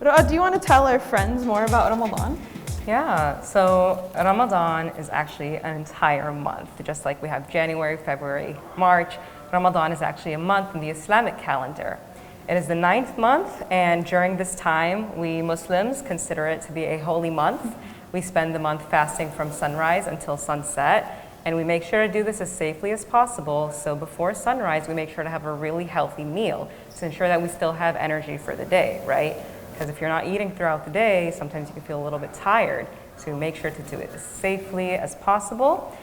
Roah, do you want to tell our friends more about Ramadan? Yeah, so Ramadan is actually an entire month. Just like we have January, February, March, Ramadan is actually a month in the Islamic calendar. It is the 9th month, and during this time, we Muslims consider it to be a holy month. We spend the month fasting from sunrise until sunset, and we make sure to do this as safely as possible. So before sunrise, we make sure to have a really healthy meal to ensure that we still have energy for the day, right? Because if you're not eating throughout the day, sometimes you can feel a little bit tired. So make sure to do it as safely as possible.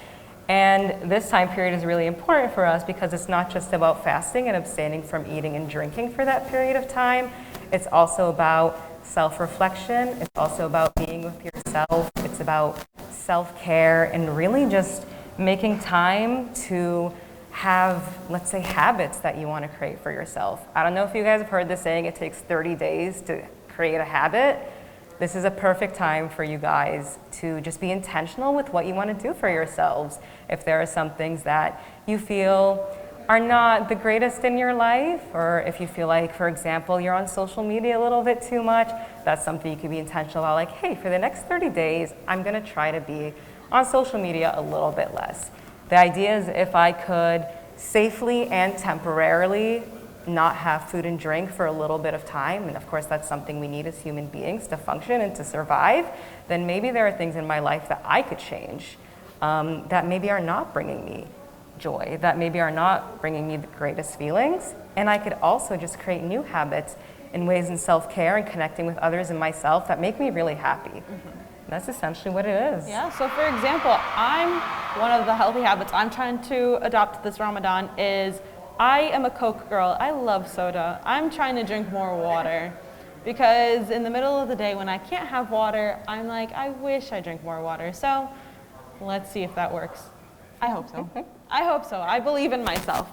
And this time period is really important for us because it's not just about fasting and abstaining from eating and drinking for that period of time. It's also about self-reflection. It's also about being with yourself. It's about self-care and really just making time to have, let's say, habits that you want to create for yourself. I don't know if you guys have heard this saying, it takes 30 days to create a habit. This is a perfect time for you guys to just be intentional with what you want to do for yourselves. If there are some things that you feel are not the greatest in your life, or if you feel like, for example, you're on social media a little bit too much, that's something you can be intentional about. Like, hey, for the next 30 days, I'm going to try to be on social media a little bit less. The idea is if I could safely and temporarily not have food and drink for a little bit of time, and of course that's something we need as human beings to function and to survive, then maybe there are things in my life that I could change that maybe are not bringing me joy, that maybe are not bringing me the greatest feelings. And I could also just create new habits in ways in self-care and connecting with others and myself that make me really happy. That's essentially what it is. Yeah, so for example, one of the healthy habits I'm trying to adopt this Ramadan is I am a Coke girl. I love soda. I'm trying to drink more water because in the middle of the day when I can't have water, I'm like, I wish I drank more water. So let's see if that works. I hope so. I hope so. I believe in myself.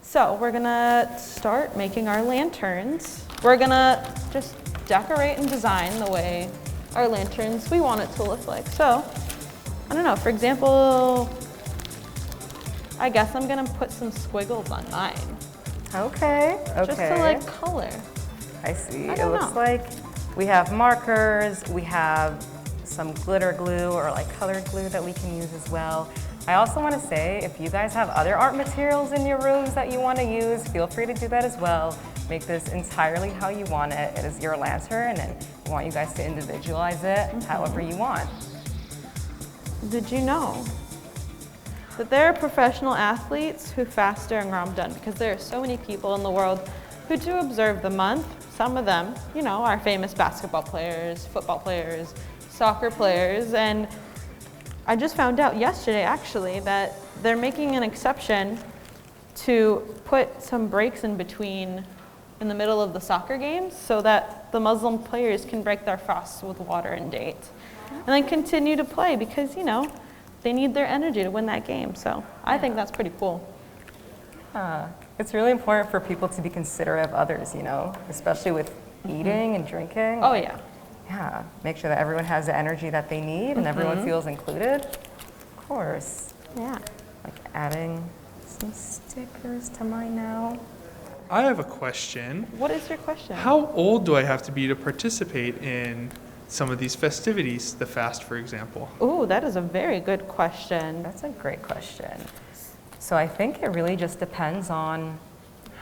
So we're gonna start making our lanterns. We're gonna just decorate and design the way our lanterns we want it to look like. So I don't know, for example, I guess I'm gonna put some squiggles on mine. Okay. Just to like color. I see. It looks like we have markers, we have some glitter glue or like colored glue that we can use as well. I also want to say, if you guys have other art materials in your rooms that you want to use, feel free to do that as well. Make this entirely how you want it. It is your lantern, and we want you guys to individualize it however you want. Did you know that there are professional athletes who fast during Ramadan because there are so many people in the world who do observe the month? Some of them, you know, are famous basketball players, football players, soccer players, and I just found out yesterday actually that they're making an exception to put some breaks in between in the middle of the soccer games so that the Muslim players can break their fasts with water and dates and then continue to play because, you know, they need their energy to win that game. So I think that's pretty cool. It's really important for people to be considerate of others, you know, especially with eating and drinking. Oh yeah. Yeah, make sure that everyone has the energy that they need and everyone feels included. Of course. Yeah. Like adding some stickers to mine now. I have a question. What is your question? How old do I have to be to participate in some of these festivities, the fast, for example? Ooh, that is a very good question. That's a great question. So I think it really just depends on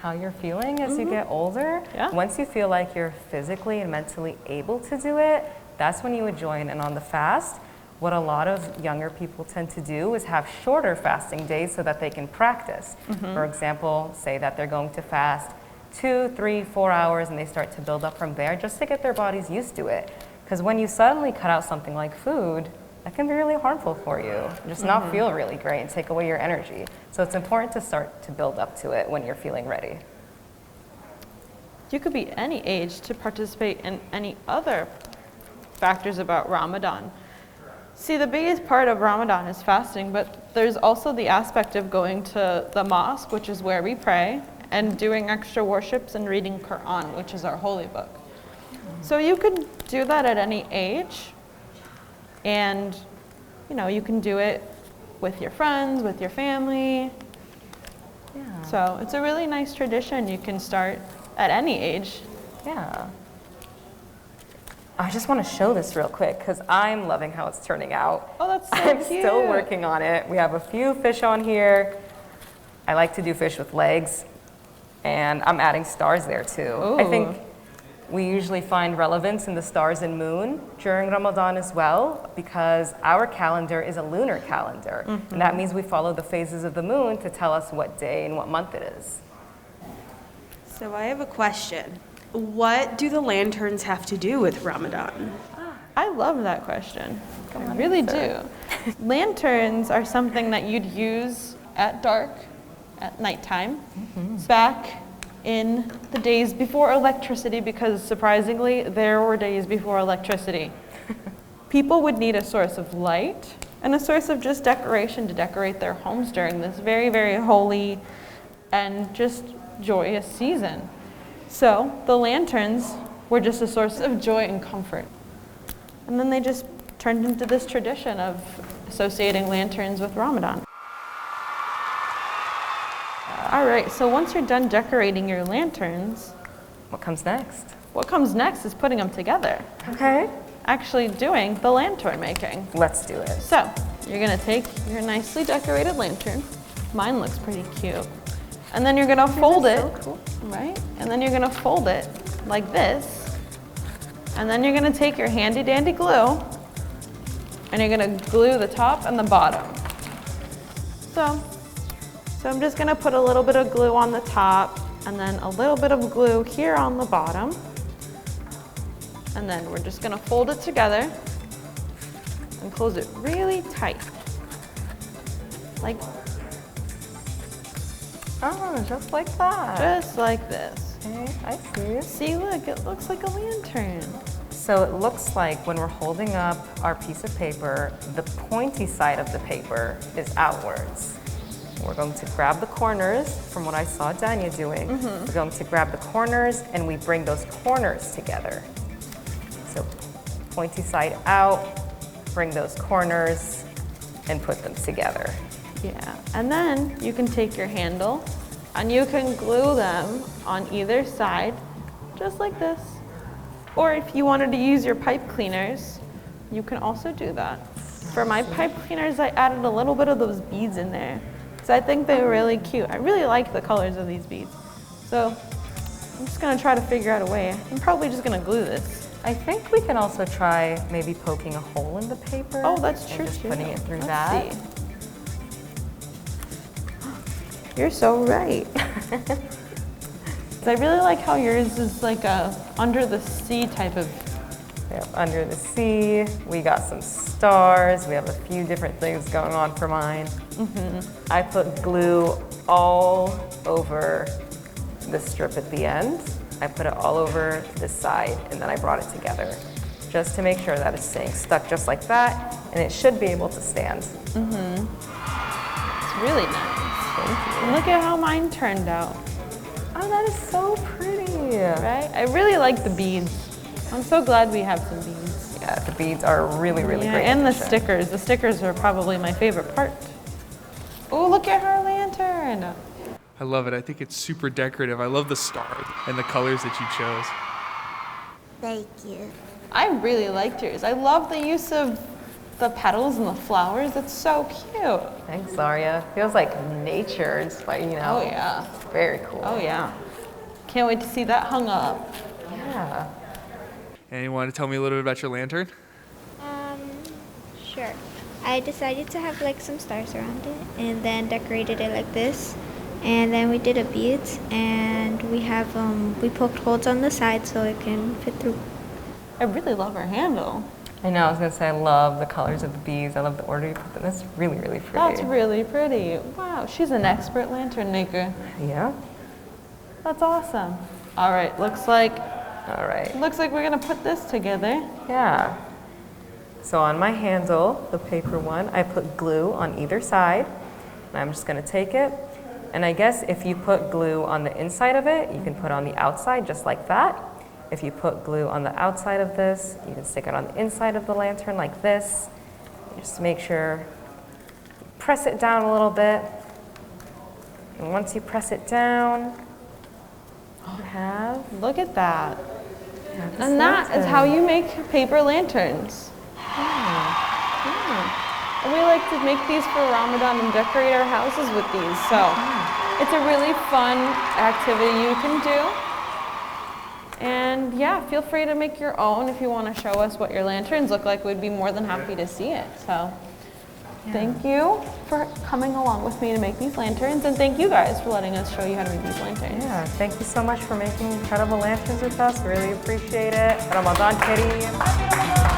how you're feeling as you get older. Yeah. Once you feel like you're physically and mentally able to do it, that's when you would join in on the fast. What a lot of younger people tend to do is have shorter fasting days so that they can practice. For example, say that they're going to fast 2, 3, 4 hours and they start to build up from there just to get their bodies used to it. Because when you suddenly cut out something like food, that can be really harmful for you. Just not feel really great and take away your energy. So it's important to start to build up to it when you're feeling ready. You could be any age to participate in any other factors about Ramadan. See, the biggest part of Ramadan is fasting, but there's also the aspect of going to the mosque, which is where we pray, and doing extra worships and reading Quran, which is our holy book. So you could do that at any age, and you know, you can do it with your friends, with your family. Yeah. So it's a really nice tradition you can start at any age. Yeah. I just want to show this real quick because I'm loving how it's turning out. Oh, that's so I'm cute. still working on it. We have a few fish on here. I like to do fish with legs, and I'm adding stars there too. Ooh. I think we usually find relevance in the stars and moon during Ramadan as well because our calendar is a lunar calendar. And that means we follow the phases of the moon to tell us what day and what month it is. So I have a question. What do the lanterns have to do with Ramadan? I love that question. I really do. Lanterns are something that you'd use at dark, at nighttime, back in the days before electricity, because surprisingly, there were days before electricity. People would need a source of light and a source of just decoration to decorate their homes during this very, very holy and just joyous season. So the lanterns were just a source of joy and comfort. And then they just turned into this tradition of associating lanterns with Ramadan. All right, so once you're done decorating your lanterns, What comes next? what comes next is putting them together. Okay. Actually doing the lantern making. Let's do it. So you're gonna take your nicely decorated lantern. Mine looks pretty cute. And then you're gonna fold it, right? And then you're gonna fold it like this. And then you're gonna take your handy dandy glue and you're gonna glue the top and the bottom. So I'm just gonna put a little bit of glue on the top and then a little bit of glue here on the bottom. And then we're just gonna fold it together and close it really tight. Like, Oh, just like that. just like this. Okay, I see. See, look, it looks like a lantern. So it looks like when we're holding up our piece of paper, the pointy side of the paper is outwards. We're going to grab the corners from what I saw Dania doing. We're going to grab the corners and we bring those corners together. So pointy side out, bring those corners and put them together. Yeah, and then you can take your handle and you can glue them on either side, just like this. Or if you wanted to use your pipe cleaners, you can also do that. For my pipe cleaners, I added a little bit of those beads in there because I think they were really cute. I really like the colors of these beads. So I'm just gonna try to figure out a way. I'm probably just gonna glue this. I think we can also try maybe poking a hole in the paper. Oh, that's and true just too. putting it through Let's that. see. You're so right. I really like how yours is like a under the sea type of. Yep, under the sea. We got some stars. We have a few different things going on for mine. I put glue all over the strip at the end. I put it all over this side and then I brought it together just to make sure that it's staying stuck just like that and it should be able to stand. It's really nice. And look at how mine turned out, Oh, that is so pretty. right? I really like the beads. I'm so glad we have some beads. Yeah, the beads are really, really Yeah, great. and the addition. stickers. The stickers are probably my favorite part. Oh, look at her lantern. I love it. I think it's super decorative. I love the stars and the colors that you chose. Thank you. I really liked yours. I love the use of the petals and the flowers. It's so cute. Thanks, Zaria. Feels like nature. It's like, you know. Oh yeah. Very cool. Oh yeah. Can't wait to see that hung up. Yeah. And you want to tell me a little bit about your lantern? Sure. I decided to have like some stars around it and then decorated it like this. And then we did a beads and we have we poked holes on the side so it can fit through. I really love her handle. I know, I was gonna say I love the colors of the beads. I love the order you put them. That's really, really pretty. That's really pretty. Wow, she's an expert lantern maker. Yeah. That's awesome. All right, looks like All right. we're gonna put this together. Yeah. So on my handle, the paper one, I put glue on either side. And I'm just gonna take it. And I guess if you put glue on the inside of it, you can put it on the outside just like that. If you put glue on the outside of this, you can stick it on the inside of the lantern like this. Just make sure you press it down a little bit. And once you press it down, you have, Look at that. And that is how you make paper lanterns. And we like to make these for Ramadan and decorate our houses with these. So it's a really fun activity you can do. And yeah, feel free to make your own if you want to show us what your lanterns look like. We'd be more than happy to see it. So thank you for coming along with me to make these lanterns. And thank you guys for letting us show you how to make these lanterns. Yeah, thank you so much for making incredible lanterns with us. Really appreciate it. Ramadan Karim.